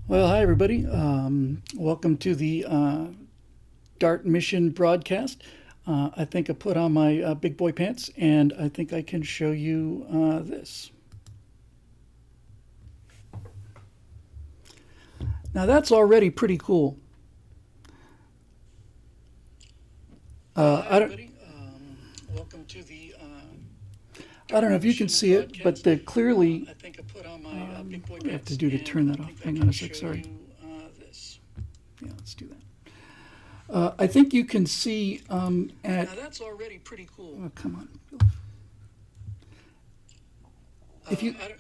Well, hi everybody. Welcome to the DART mission broadcast. I think I put on my big boy pants, and I think I can show you this. Now that's already pretty cool. I don't. Welcome to the. I don't know if you can see it, but clearly. I think I put on my big boy pants. What do I have to do to turn that off? Hang on a sec. Sorry. This. Yeah, let's do that. I think you can see at. Now that's already pretty cool. Oh, come on. If you. Welcome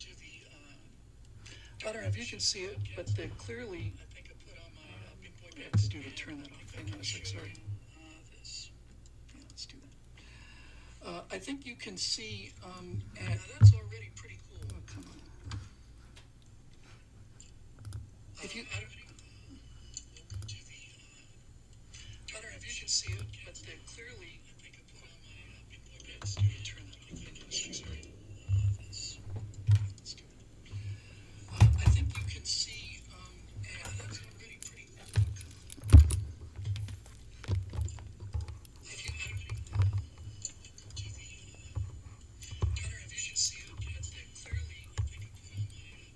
to the. I don't know if you can see it, but clearly. I think I put on my big boy pants. What do I have to do to turn that off? Hang on a sec. Sorry. This. Yeah, let's do that. I think you can see at. Now that's already pretty cool. Oh, come on. If you. I don't know if you can see it, but clearly. I think I put on my big boy pants. Do you turn that off? Sorry. This. Let's do that. I think you can see at. That's already pretty cool. If you. I don't know if you can see it, but clearly. I think I put on my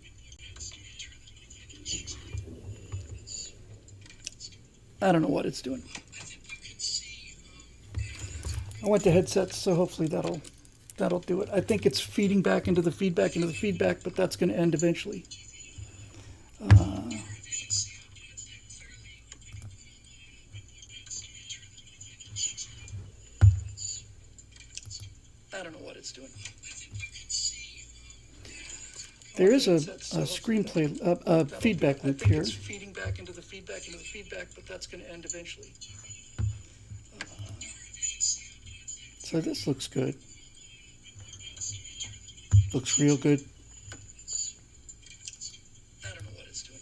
big boy pants. Do you turn that off? I don't know what it's doing. I went to headsets, so hopefully that'll do it. I think it's feeding back into the feedback, but that's going to end eventually. I don't know what it's doing. There is a screenplay, a feedback loop here. It's feeding back into the feedback, but that's going to end eventually. So this looks good. Looks real good. I don't know what it's doing.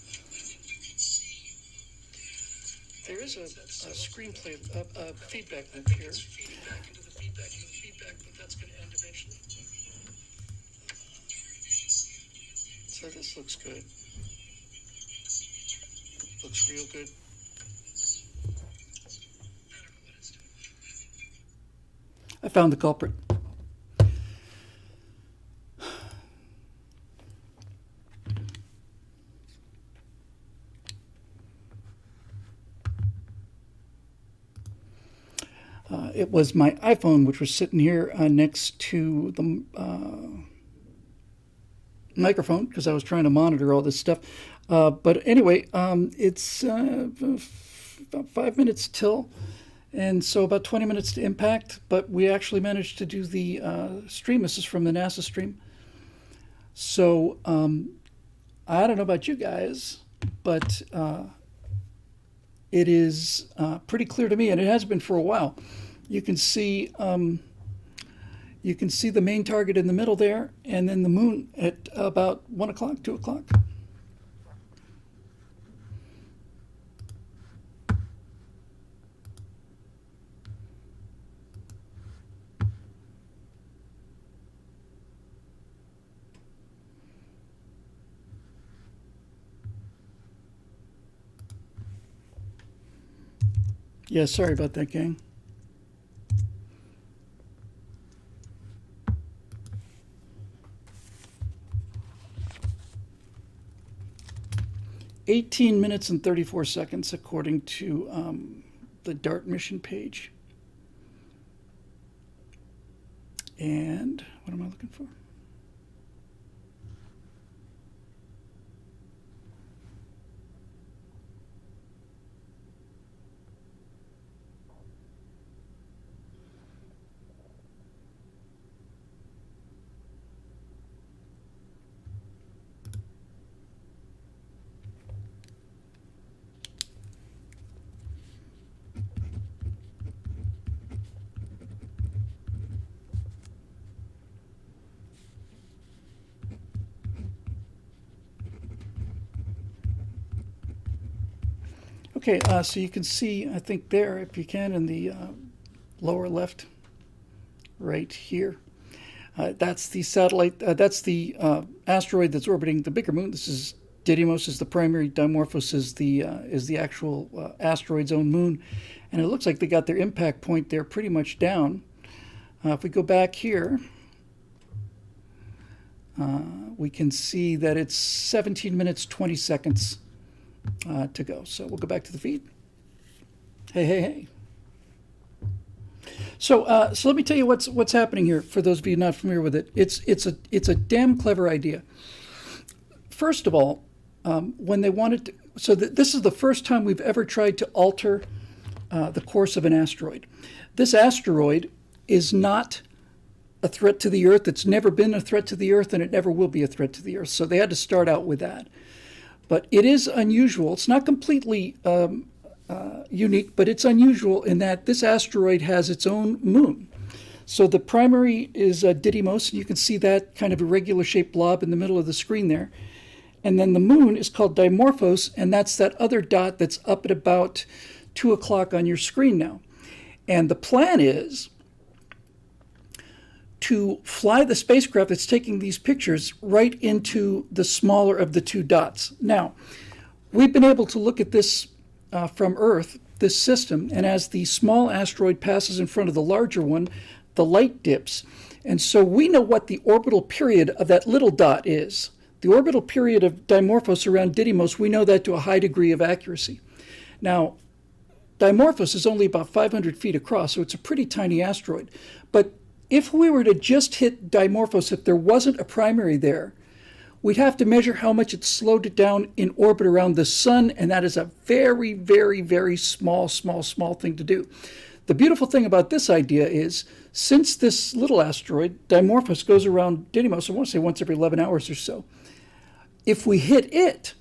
There is a screenplay, a feedback loop here. It's feeding back into the feedback, but that's going to end eventually. So this looks good. Looks real good. I found the culprit. It was my iPhone, which was sitting here next to the microphone because I was trying to monitor all this stuff. But anyway, it's about 5 minutes till. And so about 20 minutes to impact, but we actually managed to do the stream. This is from the NASA stream. So I don't know about you guys, but it is pretty clear to me, and it has been for a while. You can see the main target in the middle there, and then the moon at about 1 o'clock, 2 o'clock. Yeah, sorry about that, gang. "18 minutes and 34 seconds, according to the DART mission page. And what am I looking for? Okay, so you can see, I think there, if you can, in the lower left, right here. That's the satellite, that's the asteroid that's orbiting the bigger moon. This is Didymos is the primary, Dimorphos is the actual asteroid's own moon, and it looks like they got their impact point there pretty much down. If we go back here, we can see that it's 17 minutes 20 seconds to go. So we'll go back to the feed. Hey. So let me tell you what's happening here. For those of you not familiar with it, it's a damn clever idea. First of all, when they wanted to, so this is the first time we've ever tried to alter the course of an asteroid. This asteroid is not a threat to the Earth. It's never been a threat to the Earth, and it never will be a threat to the Earth. So they had to start out with that. But it is unusual. It's not completely unique, but it's unusual in that this asteroid has its own moon. So the primary is Didymos, and you can see that kind of irregular shaped blob in the middle of the screen there. And then the moon is called Dimorphos, and that's that other dot that's up at about 2 o'clock on your screen now. And the plan is to fly the spacecraft that's taking these pictures right into the smaller of the two dots. Now, we've been able to look at this from Earth, this system, and as the small asteroid passes in front of the larger one, the light dips. And so we know what the orbital period of that little dot is. The orbital period of Dimorphos around Didymos, we know that to a high degree of accuracy. Now, Dimorphos is only about 500 feet across, so it's a pretty tiny asteroid. But if we were to just hit Dimorphos, if there wasn't a primary there, we'd have to measure how much it slowed it down in orbit around the sun, and that is a very, very, very small thing to do. The beautiful thing about this idea is, since this little asteroid, Dimorphos, goes around Didymos, I want to say once every 11 hours or so, if we hit it,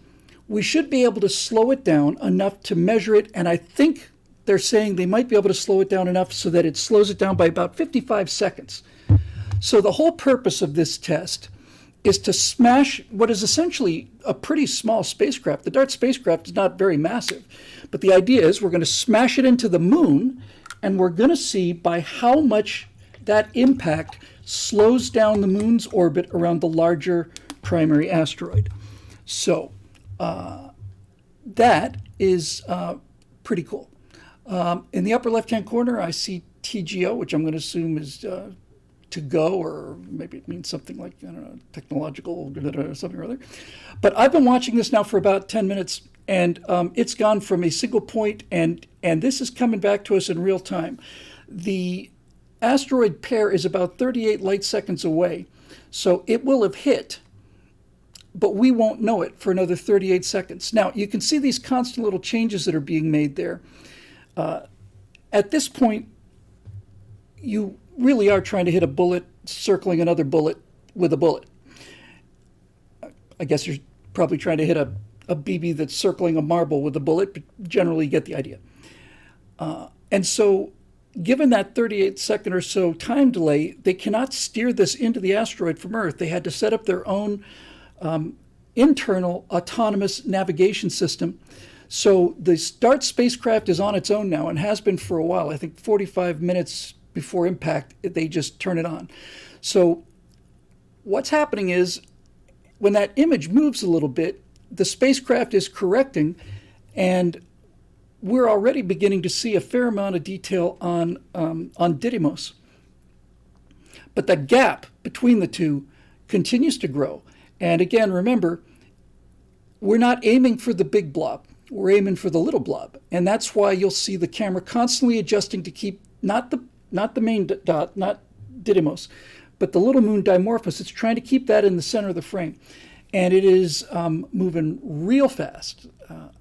we should be able to slow it down enough to measure it, and I think they're saying they might be able to slow it down enough so that it slows it down by about 55 seconds. So the whole purpose of this test is to smash what is essentially a pretty small spacecraft. The DART spacecraft is not very massive, but the idea is we're going to smash it into the moon, and we're going to see by how much that impact slows down the moon's orbit around the larger primary asteroid. So that is pretty cool. In the upper left-hand corner, I see TGO, which I'm going to assume is to go, or maybe it means something like, I don't know, technological or something or other. But I've been watching this now for about 10 minutes, and it's gone from a single point, and this is coming back to us in real time. The asteroid pair is about 38 light seconds away, so it will have hit, but we won't know it for another 38 seconds. Now, you can see these constant little changes that are being made there. At this point, you really are trying to hit a bullet circling another bullet with a bullet. I guess you're probably trying to hit a BB that's circling a marble with a bullet, but generally you get the idea. And so, given that 38-second or so time delay, they cannot steer this into the asteroid from Earth. They had to set up their own internal autonomous navigation system. So the DART spacecraft is on its own now and has been for a while. I think 45 minutes before impact, they just turn it on. So what's happening is when that image moves a little bit, the spacecraft is correcting, and we're already beginning to see a fair amount of detail on Didymos. But the gap between the two continues to grow. And again, remember, we're not aiming for the big blob. We're aiming for the little blob. And that's why you'll see the camera constantly adjusting to keep not the main dot, not Didymos, but the little moon Dimorphos. It's trying to keep that in the center of the frame. And it is moving real fast.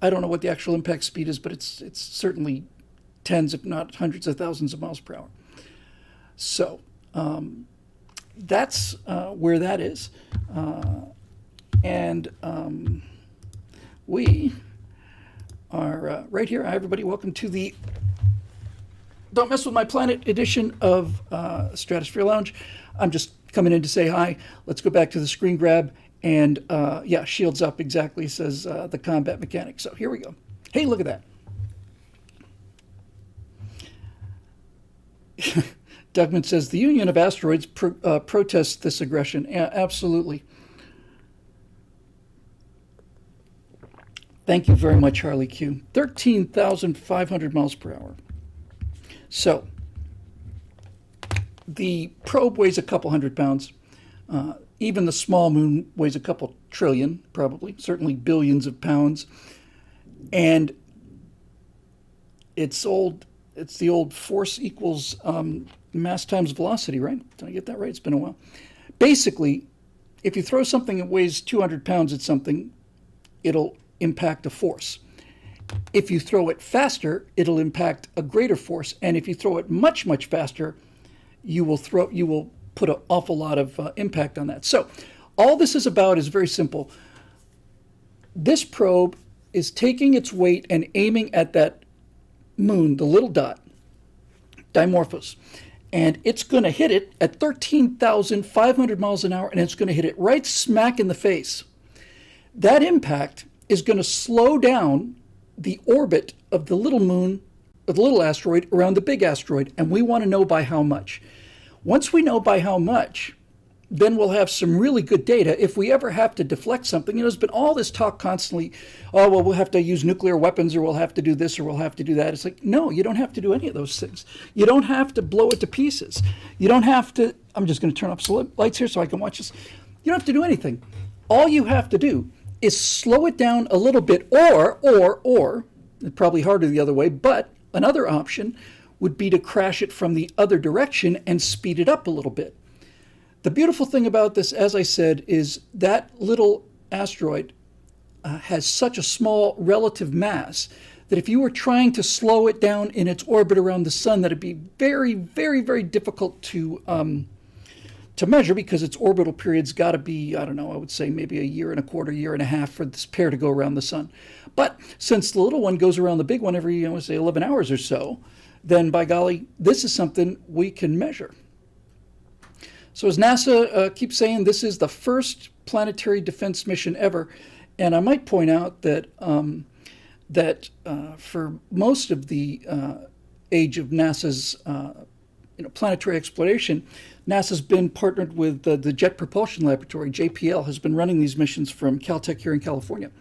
I don't know what the actual impact speed is, but it's certainly tens, if not hundreds of thousands of miles per hour. So that's where that is. And we are right here. Hi, everybody. Welcome to the Don't Mess With My Planet edition of Stratosphere Lounge. I'm just coming in to say hi. Let's go back to the screen grab. And yeah, shields up, exactly, says the combat mechanic. So here we go. Hey, look at that. Dougman says, the Union of Asteroids protests this aggression. Yeah, absolutely. Thank you very much, Harley Q. 13,500 miles per hour. So the probe weighs a couple hundred pounds. Even the small moon weighs a couple trillion, probably, certainly billions of pounds. And it's the old force equals mass times velocity, right? Did I get that right? It's been a while. Basically, if you throw something that weighs 200 pounds at something, it'll impact a force. If you throw it faster, it'll impact a greater force. And if you throw it much, much faster, you will put an awful lot of impact on that. So all this is about is very simple. This probe is taking its weight and aiming at that moon, the little dot, Dimorphos. And it's going to hit it at 13,500 miles an hour, and it's going to hit it right smack in the face. That impact is going to slow down the orbit of the little moon, of the little asteroid, around the big asteroid, and we want to know by how much. Once we know by how much, then we'll have some really good data. If we ever have to deflect something, there's been all this talk constantly, oh, well, we'll have to use nuclear weapons, or we'll have to do this, or we'll have to do that. It's like, no, you don't have to do any of those things. You don't have to blow it to pieces. You don't have to, I'm just going to turn off some lights here so I can watch this. You don't have to do anything. All you have to do is slow it down a little bit, or, probably harder the other way, but another option would be to crash it from the other direction and speed it up a little bit. The beautiful thing about this, as I said, is that little asteroid has such a small relative mass that if you were trying to slow it down in its orbit around the sun, that'd be very, very, very difficult to measure, because its orbital period's got to be, I don't know, I would say maybe a year and a quarter, year and a half for this pair to go around the sun. But since the little one goes around the big one every, I would say, 11 hours or so, then by golly, this is something we can measure. So as NASA keeps saying, this is the first planetary defense mission ever. And I might point out that for most of the age of NASA's planetary exploration, NASA's been partnered with the Jet Propulsion Laboratory. JPL has been running these missions from Caltech here in California.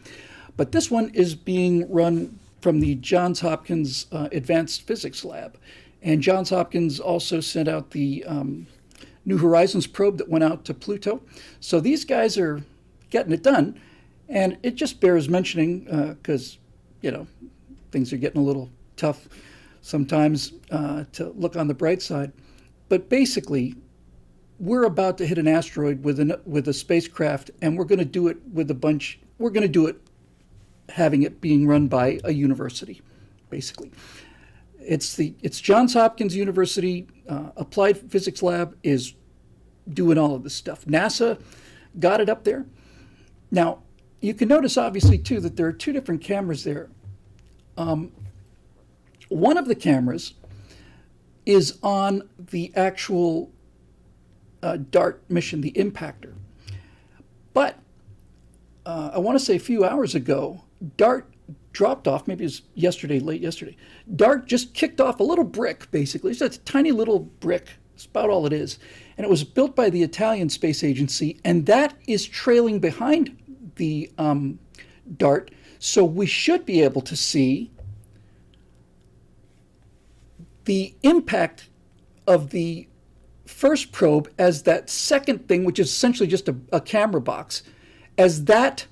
But this one is being run from the Johns Hopkins Advanced Physics Lab. And Johns Hopkins also sent out the New Horizons probe that went out to Pluto. So these guys are getting it done. And it just bears mentioning, because, things are getting a little tough sometimes to look on the bright side. But basically, we're about to hit an asteroid with a spacecraft, and we're going to do it with we're going to do it having it being run by a university, basically. It's Johns Hopkins University Applied Physics Lab is doing all of this stuff. NASA got it up there. Now, you can notice obviously too that there are two different cameras there. One of the cameras is on the actual DART mission, the impactor. But I want to say a few hours ago, DART dropped off, maybe it was late yesterday. DART just kicked off a little brick, basically. It's a tiny little brick. It's about all it is. And it was built by the Italian Space Agency, and that is trailing behind the DART. So we should be able to see the impact of the first probe as that second thing, which is essentially just a camera box, as that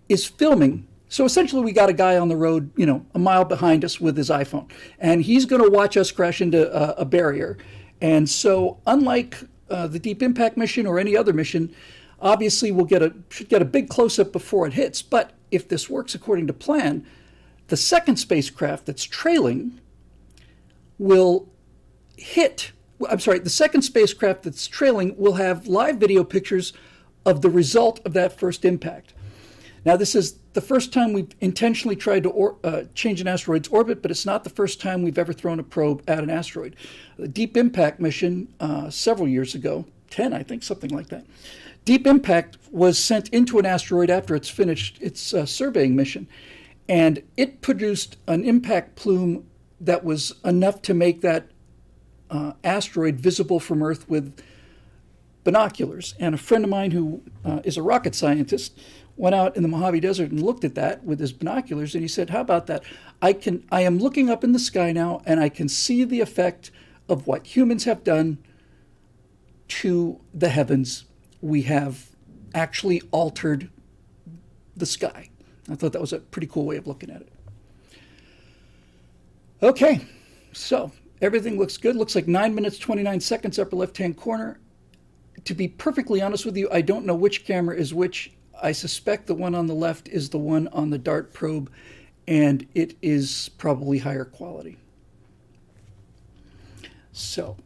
is filming. So essentially we got a guy on the road, a mile behind us with his iPhone, and he's going to watch us crash into a barrier. And so unlike the Deep Impact mission or any other mission, obviously we'll should get a big close-up before it hits. But if this works according to plan, the second spacecraft that's trailing will the second spacecraft that's trailing will have live video pictures of the result of that first impact. Now, this is the first time we've intentionally tried to change an asteroid's orbit, but it's not the first time we've ever thrown a probe at an asteroid. The Deep Impact mission several years ago, 10, I think, something like that. Deep Impact was sent into an asteroid after it's finished its surveying mission, and it produced an impact plume that was enough to make that asteroid visible from Earth with binoculars. And a friend of mine who is a rocket scientist went out in the Mojave Desert and looked at that with his binoculars, and he said, how about that? I am looking up in the sky now, and I can see the effect of what humans have done to the heavens. We have actually altered the sky. I thought that was a pretty cool way of looking at it. Okay, so everything looks good. Looks like 9 minutes, 29 seconds, upper left-hand corner. To be perfectly honest with you, I don't know which camera is which. I suspect the one on the left is the one on the DART probe, and it is probably higher quality. So,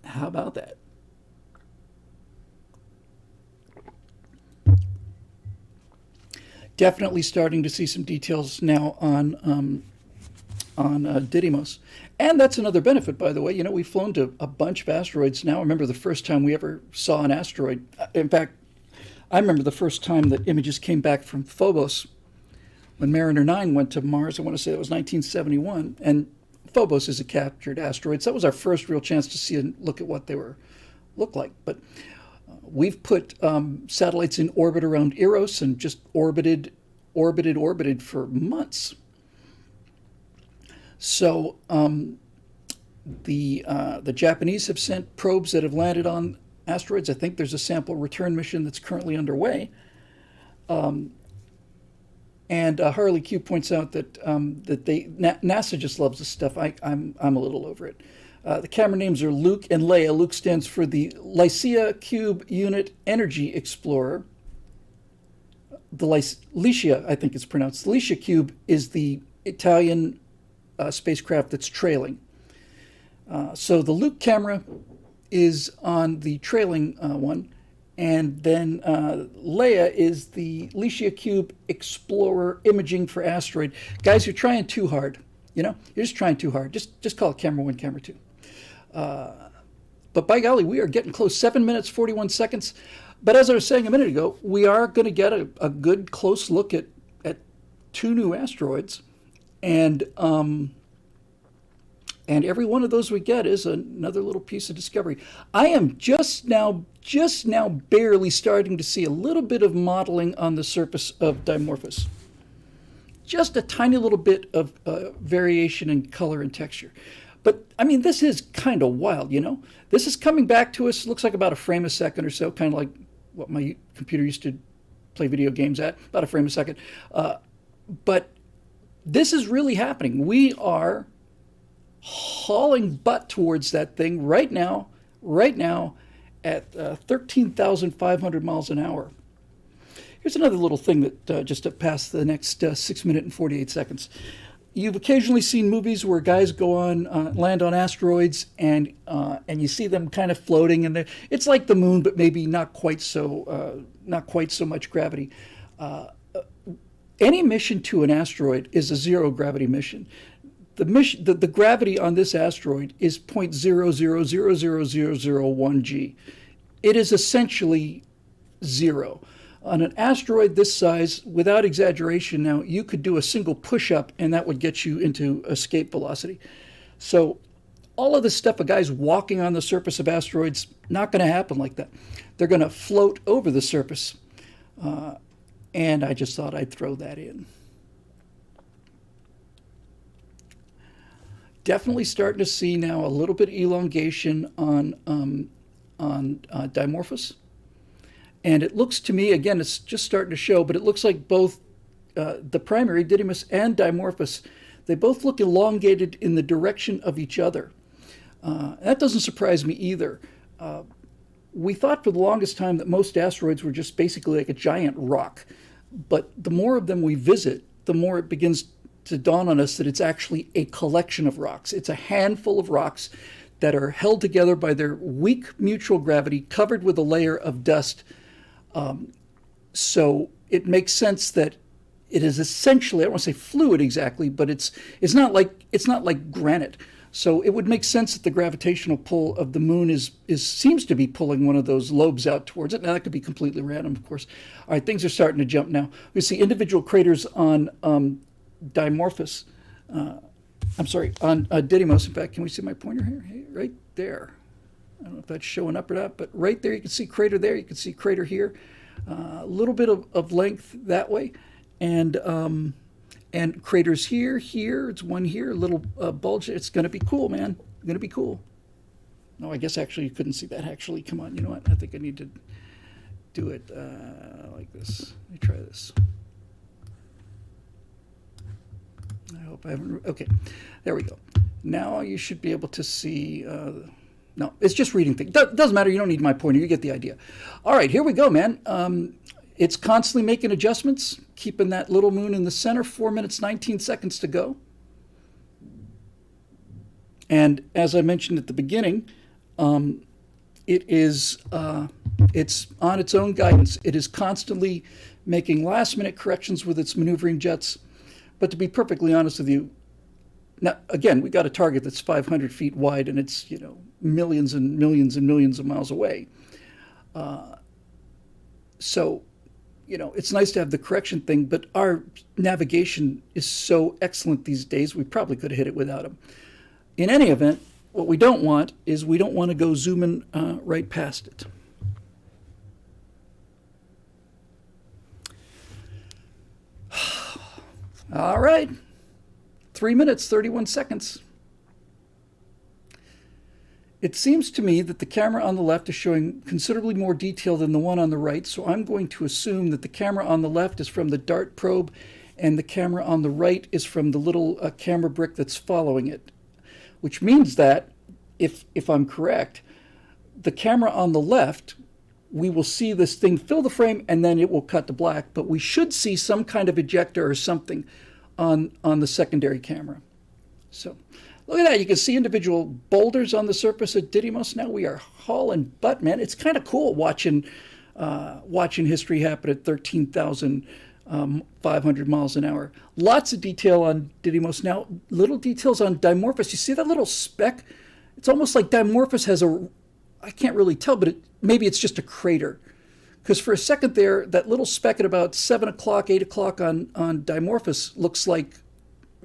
how about that? Definitely starting to see some details now on Didymos. And that's another benefit, by the way. You know, we've flown to a bunch of asteroids now. I remember the first time we ever saw an asteroid. In fact, I remember the first time that images came back from Phobos when Mariner 9 went to Mars. I want to say it was 1971. And Phobos is a captured asteroid. So that was our first real chance to see and look at what they look like. But we've put satellites in orbit around Eros and just orbited for months. So the Japanese have sent probes that have landed on asteroids. I think there's a sample return mission that's currently underway. And Harley Q points out that NASA just loves this stuff. I'm a little over it. The camera names are Luke and Leia. Luke stands for the Lycia Cube Unit Energy Explorer. The Lycia, I think it's pronounced. The Lycia Cube is the Italian spacecraft that's trailing. So the Luke camera is on the trailing one, and then Leia is the Lycia Cube Explorer imaging for asteroid. Guys, you're trying too hard. You know, you're just trying too hard. Just call it camera 1, camera 2. But by golly, we are getting close. 7 minutes, 41 seconds. But as I was saying a minute ago, we are going to get a good close look at 2 new asteroids. And every one of those we get is another little piece of discovery. I am just now barely starting to see a little bit of modeling on the surface of Dimorphos. Just a tiny little bit of variation in color and texture. But, I mean, this is kind of wild, you know? This is coming back to us, looks like about a frame a second or so, kind of like what my computer used to play video games at, about a frame a second. But this is really happening. We are hauling butt towards that thing right now at 13,500 miles an hour. Here's another little thing that just to pass the next 6 minutes and 48 seconds. You've occasionally seen movies where guys go on land on asteroids and you see them kind of floating, and it's like the moon, but maybe not quite so much gravity. Any mission to an asteroid is a zero gravity mission. The gravity on this asteroid is 0.000001 g. It is essentially zero. On an asteroid this size, without exaggeration now, you could do a single push-up and that would get you into escape velocity. So all of this stuff, a guy's walking on the surface of asteroids, not going to happen like that. They're going to float over the surface. And I just thought I'd throw that in. Definitely starting to see now a little bit of elongation on Dimorphos. And it looks to me, again, it's just starting to show, but it looks like both the primary, Didymos, and Dimorphos, they both look elongated in the direction of each other. That doesn't surprise me either. We thought for the longest time that most asteroids were just basically like a giant rock. But the more of them we visit, the more it begins to dawn on us that it's actually a collection of rocks. It's a handful of rocks that are held together by their weak mutual gravity, covered with a layer of dust. So it makes sense that it is essentially, I don't want to say fluid exactly, but it's not like granite. So it would make sense that the gravitational pull of the moon seems to be pulling one of those lobes out towards it. Now that could be completely random, of course. All right, things are starting to jump now. We see individual craters on Dimorphos. On Didymos. In fact, can we see my pointer here? Hey, right there. I don't know if that's showing up or not, but right there you can see crater there. You can see crater here. A little bit of length that way, and craters here. It's one here, a little bulge. It's going to be cool, man. Going to be cool. No, I guess actually you couldn't see that. Actually, come on. You know what? I think I need to do it like this. Let me try this. I hope I haven't. Okay, there we go. Now you should be able to see. No, it's just reading things. Doesn't matter. You don't need my pointer. You get the idea. All right, here we go, man. It's constantly making adjustments, keeping that little moon in the center. 4 minutes, 19 seconds to go. And as I mentioned at the beginning, it's on its own guidance. It is constantly making last-minute corrections with its maneuvering jets. But to be perfectly honest with you, now, again, we got a target that's 500 feet wide, and it's, millions and millions and millions of miles away. So, it's nice to have the correction thing, but our navigation is so excellent these days, we probably could have hit it without them. In any event, what we don't want is we don't want to go zooming right past it. All right. 3 minutes, 31 seconds. It seems to me that the camera on the left is showing considerably more detail than the one on the right, so I'm going to assume that the camera on the left is from the DART probe and the camera on the right is from the little camera brick that's following it, which means that, if I'm correct, the camera on the left, we will see this thing fill the frame and then it will cut to black, but we should see some kind of ejector or something on the secondary camera. So look at that. You can see individual boulders on the surface of Didymos. Now we are hauling butt, man. It's kind of cool watching history happen at 13,500 miles an hour. Lots of detail on Didymos. Now, little details on Dimorphos. You see that little speck? It's almost like Dimorphos has I can't really tell, but maybe it's just a crater. Because for a second there, that little speck at about 7 o'clock, 8 o'clock on Dimorphos looks like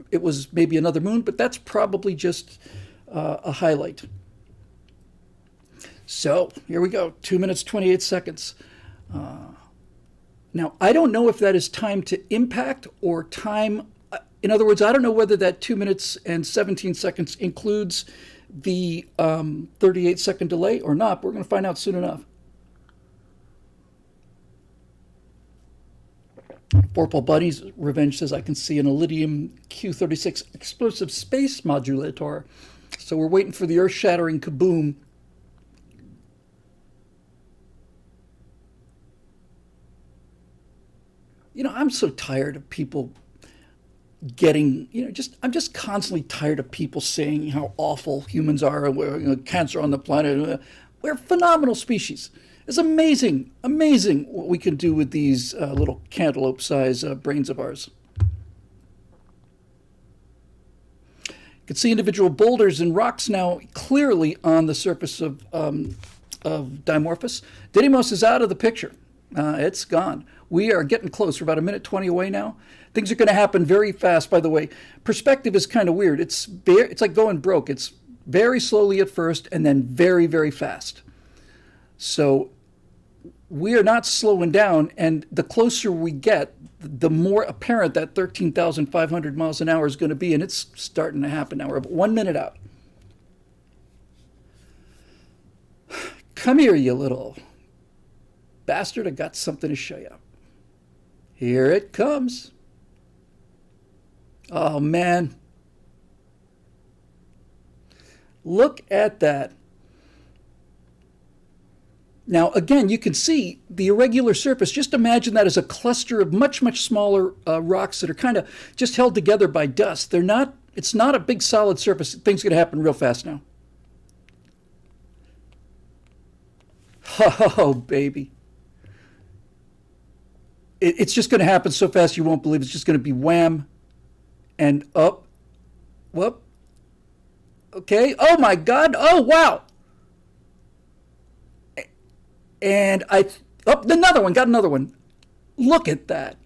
it was maybe another moon, but that's probably just a highlight. So here we go, 2 minutes, 28 seconds. Now, I don't know if that is time to impact or time. In other words, I don't know whether that 2 minutes and 17 seconds includes the 38-second delay or not, but we're going to find out soon enough. Vorpal Bunny's Revenge says, I can see an Iridium Q-36 explosive space modulator. So we're waiting for the earth-shattering kaboom. I'm so tired of people getting, I'm just constantly tired of people saying how awful humans are and we're cancer on the planet. We're a phenomenal species. It's amazing what we can do with these little cantaloupe-sized brains of ours. You can see individual boulders and rocks now clearly on the surface of Dimorphos. Didymos is out of the picture. It's gone. We are getting close. We're about 1:20 away now. Things are going to happen very fast, by the way. Perspective is kind of weird. It's like going broke. It's very slowly at first and then very, very fast. So we are not slowing down, and the closer we get, the more apparent that 13,500 miles an hour is going to be, and it's starting to happen now. We're about 1 minute out. Come here, you little bastard. I got something to show you. Here it comes. Oh, man. Look at that. Now, again, you can see the irregular surface. Just imagine that as a cluster of much, much smaller rocks that are kind of just held together by dust. It's not a big solid surface. Things are going to happen real fast now. Oh, baby. It's just going to happen so fast you won't believe it. It's just going to be wham and up. Whoop. Okay. Oh, my God. Oh, wow. And another one, got another one. Look at that.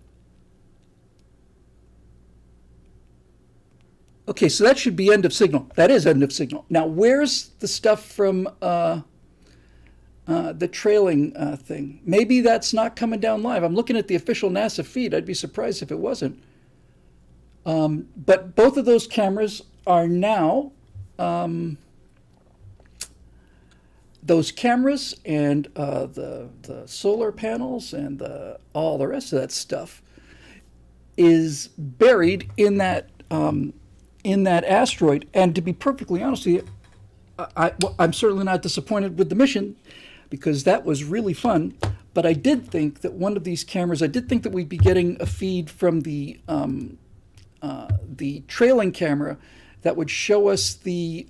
Okay, so that should be end of signal. That is end of signal. Now, where's the stuff from the trailing thing. Maybe that's not coming down live. I'm looking at the official NASA feed. I'd be surprised if it wasn't. But both of those cameras are now, those cameras and the solar panels and all the rest of that stuff is buried in that asteroid. And to be perfectly honest with you, I'm certainly not disappointed with the mission because that was really fun. But I did think that one of these cameras, I did think that we'd be getting a feed from the trailing camera that would show us the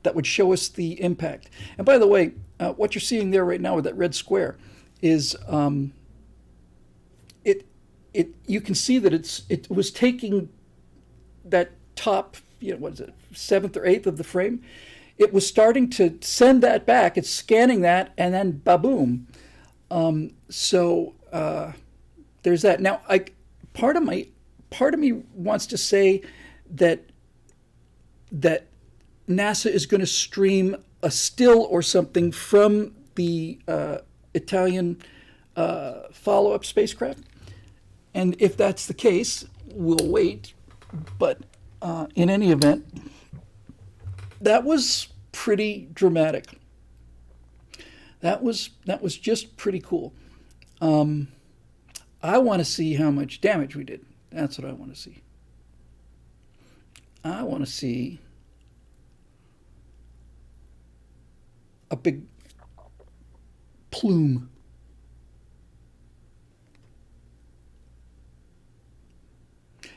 impact. And by the way, what you're seeing there right now with that red square is you can see that it was taking that top, what is it, 7th or 8th of the frame. It was starting to send that back. It's scanning that, and then ba-boom. So there's that. Now, part of me wants to say that NASA is going to stream a still or something from the Italian follow-up spacecraft. And if that's the case, we'll wait. But in any event, that was pretty dramatic. That was just pretty cool. I want to see how much damage we did. That's what I want to see. I want to see a big plume.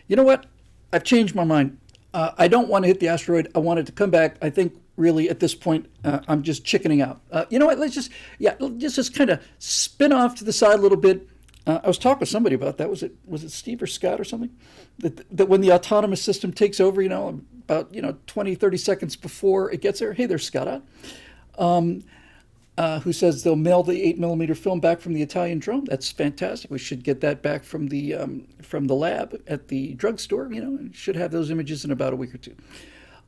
You know what? I've changed my mind. I don't want to hit the asteroid. I want it to come back. I think really at this point, I'm just chickening out. You know what? Let's just kind of spin off to the side a little bit. I was talking with somebody about that. Was it Steve or Scott or something? That when the autonomous system takes over, about 20, 30 seconds before it gets there. Hey, there's Scott. Who says they'll mail the 8mm film back from the Italian drone. That's fantastic. We should get that back from the lab at the drugstore, and should have those images in about a week or two.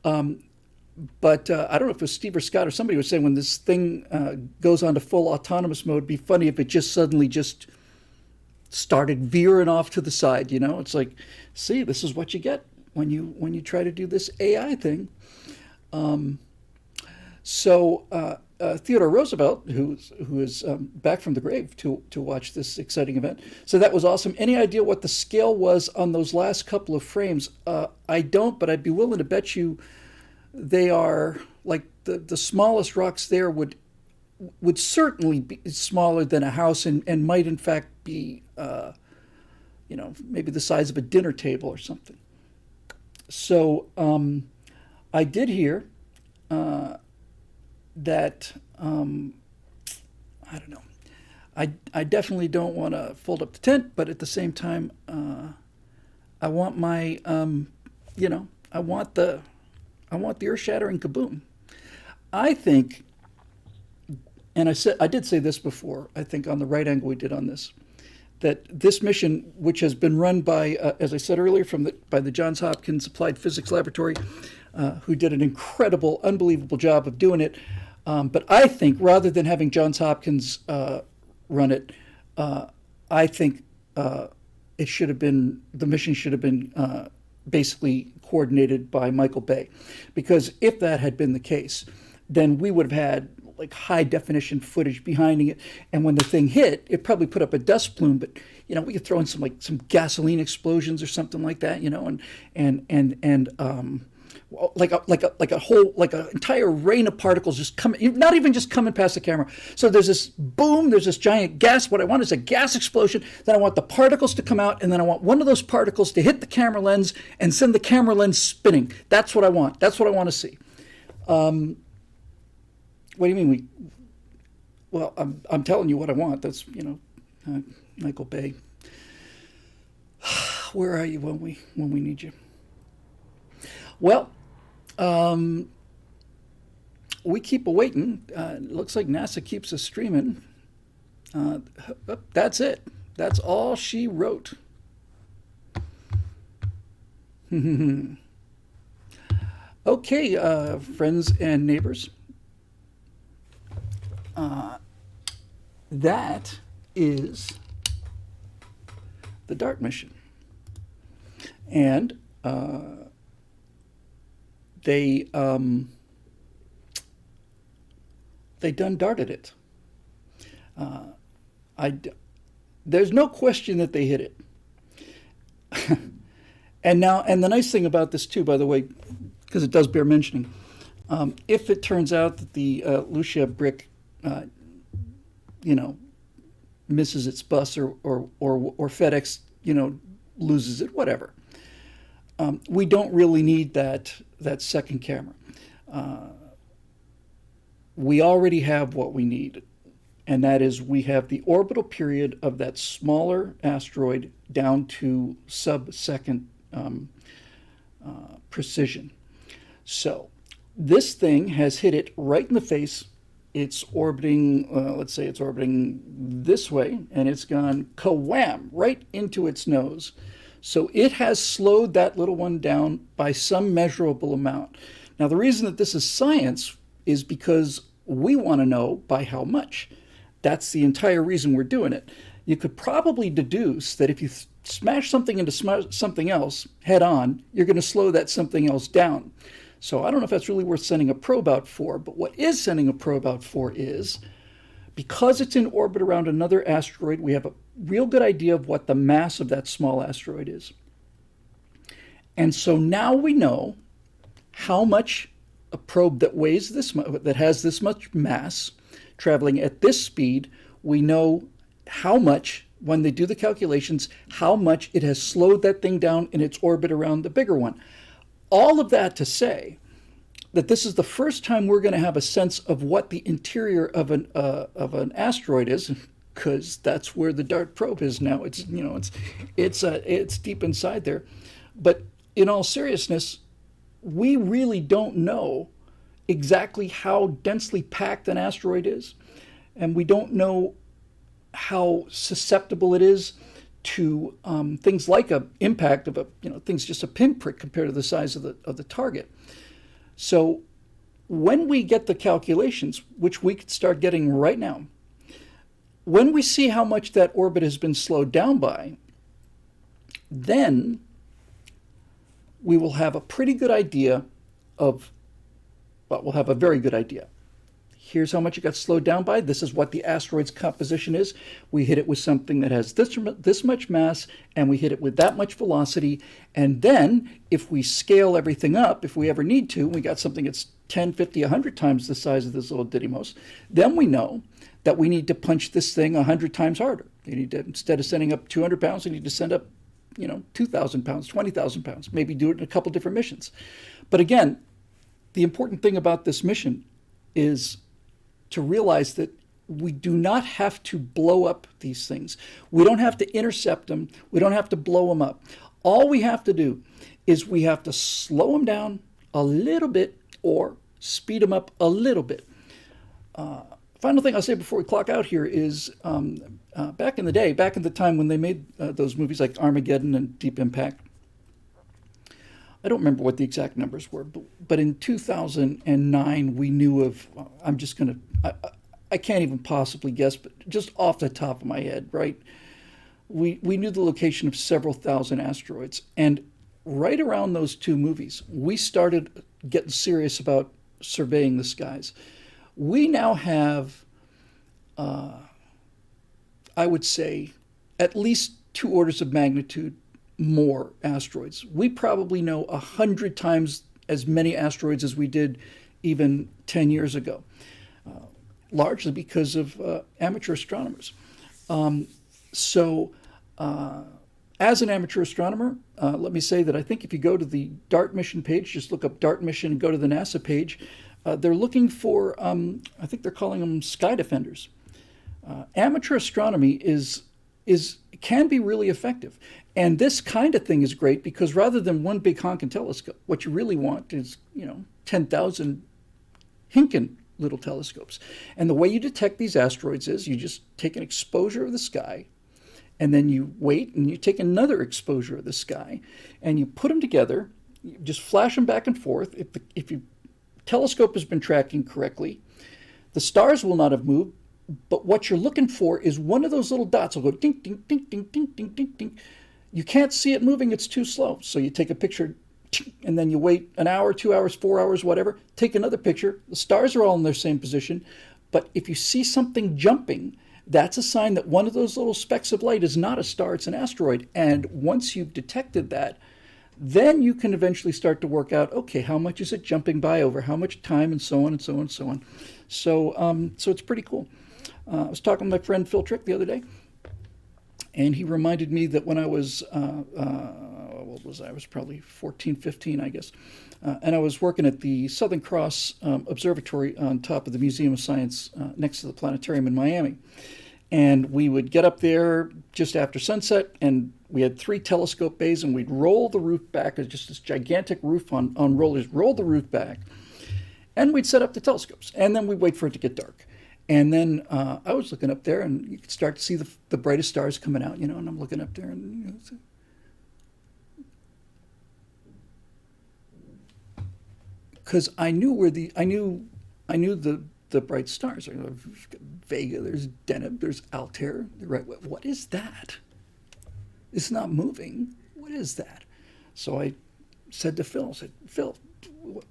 But I don't know if it was Steve or Scott or somebody was saying when this thing goes on to full autonomous mode, it'd be funny if it just suddenly just started veering off to the side. It's like, see, this is what you get when you try to do this AI thing. So Theodore Roosevelt, who is back from the grave to watch this exciting event, so that was awesome. Any idea what the scale was on those last couple of frames? I don't, but I'd be willing to bet you they are like the smallest rocks there would certainly be smaller than a house and might in fact be maybe the size of a dinner table or something. So I did hear that I don't know. I definitely don't want to fold up the tent, but at the same time, I want my I want the earth-shattering kaboom. I think, and I did say this before. I think on the right angle we did on this, that this mission, which has been run by, as I said earlier, by the Johns Hopkins Applied Physics Laboratory, who did an incredible, unbelievable job of doing it. But I think rather than having Johns Hopkins run it, I think the mission should have been basically coordinated by Michael Bay, because if that had been the case, then we would have had like high definition footage behind it, and when the thing hit, it probably put up a dust plume. But we could throw in some gasoline explosions or something like that, like an entire rain of particles just coming, not even just coming past the camera. So there's this boom, there's this giant gas. What I want is a gas explosion. Then I want the particles to come out, and then I want one of those particles to hit the camera lens and send the camera lens spinning. That's what I want. That's what I want to see. What do you mean Well, I'm telling you what I want. That's Michael Bay. Where are you when we need you? Well, we keep awaiting. It looks like NASA keeps us streaming. That's it. That's all she wrote. Okay, friends and neighbors. That is the DART mission. And they done darted it. There's no question that they hit it. And the nice thing about this too, by the way, because it does bear mentioning, if it turns out that the Lucia brick, misses its bus or FedEx, loses it, whatever. We don't really need that second camera. We already have what we need, and that is we have the orbital period of that smaller asteroid down to sub-second precision. So this thing has hit it right in the face. It's orbiting, let's say it's orbiting this way, and it's gone ka-wham right into its nose. So it has slowed that little one down by some measurable amount. Now, the reason that this is science is because we want to know by how much. That's the entire reason we're doing it. You could probably deduce that if you smash something into something else head on, you're going to slow that something else down. So I don't know if that's really worth sending a probe out for, but what is sending a probe out for is, because it's in orbit around another asteroid, we have a real good idea of what the mass of that small asteroid is. And so now we know how much a probe that weighs that has this much mass, traveling at this speed, we know how much, when they do the calculations, how much it has slowed that thing down in its orbit around the bigger one. All of that to say that this is the first time we're going to have a sense of what the interior of an asteroid is, because that's where the DART probe is now. It's deep inside there. But in all seriousness, we really don't know exactly how densely packed an asteroid is, and we don't know how susceptible it is to things like an impact of things just a pinprick compared to the size of the target. So when we get the calculations, which we could start getting right now, when we see how much that orbit has been slowed down by, then we will have a pretty good idea we'll have a very good idea. Here's how much it got slowed down by. This is what the asteroid's composition is. We hit it with something that has this much mass, and we hit it with that much velocity. And then if we scale everything up, if we ever need to, we got something that's 10, 50, 100 times the size of this little Didymos, then we know that we need to punch this thing 100 times harder. You need to, instead of sending up 200 pounds, you need to send up 2,000 pounds, 20,000 pounds, maybe do it in a couple different missions. But again, the important thing about this mission is to realize that we do not have to blow up these things. We don't have to intercept them. We don't have to blow them up. All we have to do is we have to slow them down a little bit or speed them up a little bit. Final thing I'll say before we clock out here is back in the time when they made those movies like Armageddon and Deep Impact, I don't remember what the exact numbers were, but in 2009 we knew of, I can't even possibly guess, but just off the top of my head, right? We knew the location of several thousand asteroids. And right around those two movies, we started getting serious about surveying the skies. We now have, I would say, at least 2 orders of magnitude more asteroids. We probably know 100 times as many asteroids as we did even 10 years ago, largely because of amateur astronomers. As an amateur astronomer, let me say that I think if you go to the DART mission page, just look up DART mission and go to the NASA page, they're looking for, I think they're calling them sky defenders. Amateur astronomy can be really effective. And this kind of thing is great because rather than one big honking telescope, what you really want is, 10,000 hinkin' little telescopes. And the way you detect these asteroids is you just take an exposure of the sky, and then you wait and you take another exposure of the sky, and you put them together, you just flash them back and forth. If your telescope has been tracking correctly, The stars will not have moved, but what you're looking for is one of those little dots will go ding, ding, ding, ding, ding, ding, ding, ding. You can't see it moving, it's too slow. So you take a picture, and then you wait an hour, 2 hours, 4 hours, whatever, take another picture. The stars are all in their same position. But if you see something jumping, that's a sign that one of those little specks of light is not a star, it's an asteroid. And once you've detected that, then you can eventually start to work out, okay, how much is it jumping by over how much time, and so on and so on and so on. So it's pretty cool. I was talking to my friend Phil Trick the other day, and he reminded me that when I was, what was I? I was probably 14, 15, I guess. And I was working at the Southern Cross Observatory on top of the Museum of Science next to the Planetarium in Miami. And we would get up there just after sunset, and we had 3 telescope bays, and we'd roll the roof back. It's just this gigantic roof on rollers, roll the roof back, and we'd set up the telescopes. And then we'd wait for it to get dark. And then I was looking up there, and you could start to see the brightest stars coming out, and I'm looking up there, and because I knew the bright stars. There's Vega, there's Deneb, there's Altair. Right, what is that? It's not moving. What is that? So I said to Phil, Phil, what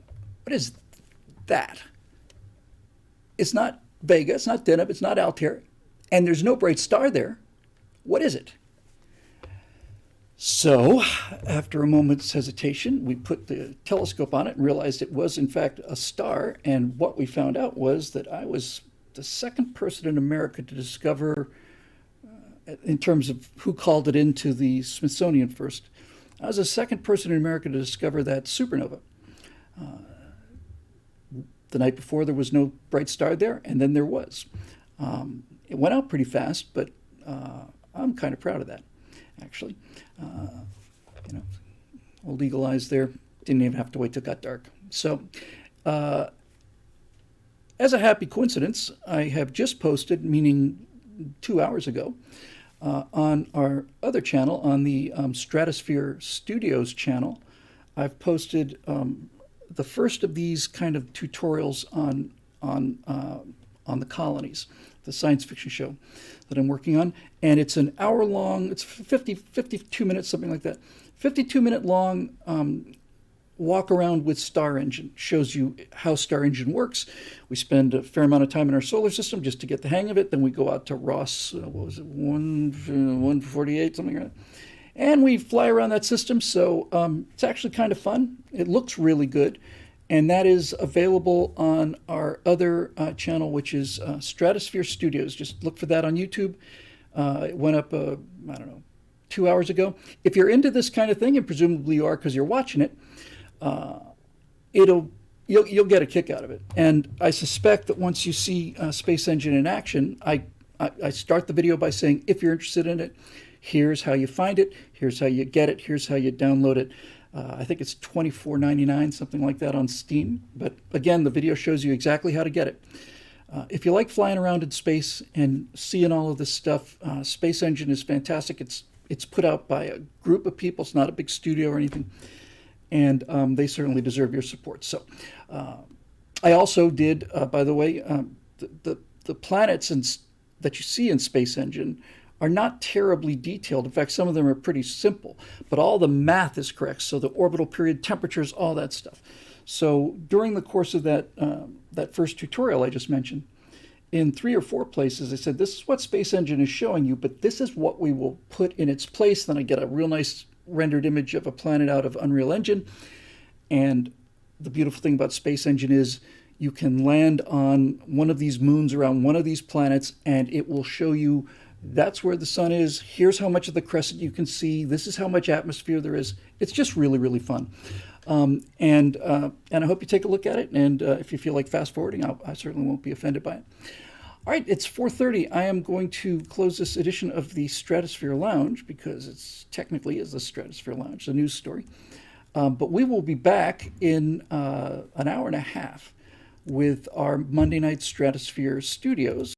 is that? It's not Vega, it's not Deneb, it's not Altair, and there's no bright star there. What is it? So, after a moment's hesitation, we put the telescope on it and realized it was, in fact, a star. And what we found out was that I was the second person in America to discover, in terms of who called it into the Smithsonian first, I was the second person in America to discover that supernova. The night before, there was no bright star there, and then there was. It went out pretty fast, but I'm kind of proud of that, actually. Old eagle eyes there. Didn't even have to wait till it got dark. So, as a happy coincidence, I have just posted, meaning 2 hours ago, on our other channel, on the Stratosphere Studios channel, I've posted the first of these kind of tutorials on the colonies, the science fiction show that I'm working on. And it's an hour long, it's 52 minutes, something like that. 52-minute long walk around with Star Engine. Shows you how Star Engine works. We spend a fair amount of time in our solar system just to get the hang of it. Then we go out to Ross, 148, something like that. And we fly around that system. So it's actually kind of fun. It looks really good. And that is available on our other channel, which is Stratosphere Studios. Just look for that on YouTube. It went up, I don't know, 2 hours ago. If you're into this kind of thing, and presumably you are because you're watching it, you'll get a kick out of it. And I suspect that once you see Space Engine in action, I start the video by saying, if you're interested in it, here's how you find it, here's how you get it, here's how you download it. I think it's $24.99, something like that on Steam. But again, the video shows you exactly how to get it. If you like flying around in space and seeing all of this stuff, Space Engine is fantastic. It's put out by a group of people. It's not a big studio or anything. And they certainly deserve your support. So I also did, by the way, the planets that you see in Space Engine are not terribly detailed. In fact, some of them are pretty simple, but all the math is correct. So the orbital period, temperatures, all that stuff. So during the course of that first tutorial I just mentioned, in 3 or 4 places, I said, this is what Space Engine is showing you, but this is what we will put in its place. Then I get a real nice rendered image of a planet out of Unreal Engine. And the beautiful thing about Space Engine is you can land on one of these moons around one of these planets, and it will show you that's where the sun is. Here's how much of the crescent you can see. This is how much atmosphere there is. It's just really, really fun. And I hope you take a look at it. And if you feel like fast forwarding, I certainly won't be offended by it. All right, it's 4:30. I am going to close this edition of the Stratosphere Lounge because it's technically is the Stratosphere Lounge, the news story. But we will be back in an hour and a half with our Monday night Stratosphere Studios.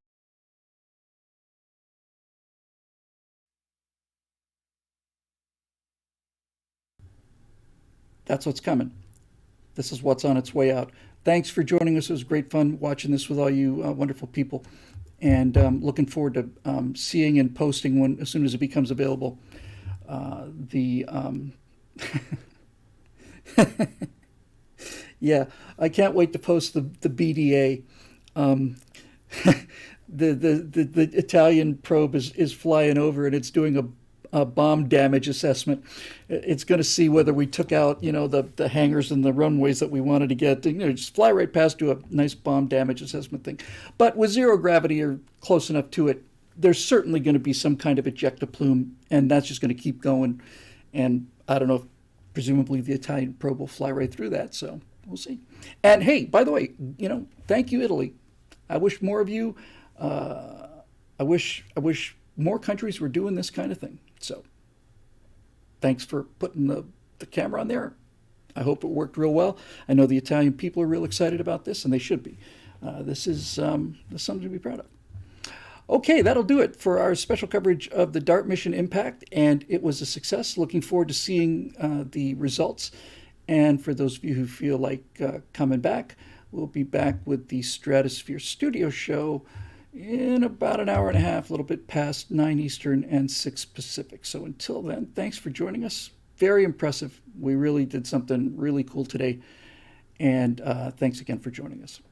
That's what's coming. This is what's on its way out. thanks for joining us. It was great fun watching this with all you wonderful people. And looking forward to seeing and posting when as soon as it becomes available. The Yeah, I can't wait to post the BDA. Um, the Italian probe is flying over and it's doing a bomb damage assessment. It's going to see whether we took out, the hangars and the runways that we wanted to get. Just fly right past, do a nice bomb damage assessment thing. But with zero gravity or close enough to it, there's certainly going to be some kind of ejecta plume, and that's just going to keep going. And I don't know if presumably the Italian probe will fly right through that. So we'll see. And hey, by the way, thank you, Italy. I wish more of you. I wish more countries were doing this kind of thing. So thanks for putting the camera on there. I hope it worked real well. I know the Italian people are real excited about this, and they should be. This is something to be proud of. Okay, that'll do it for our special coverage of the DART mission impact, and it was a success. Looking forward to seeing the results. And for those of you who feel like coming back, we'll be back with the Stratosphere Studio Show in about an hour and a half, a little bit past 9 Eastern and 6 Pacific. So until then, thanks for joining us. Very impressive. We really did something really cool today. And thanks again for joining us.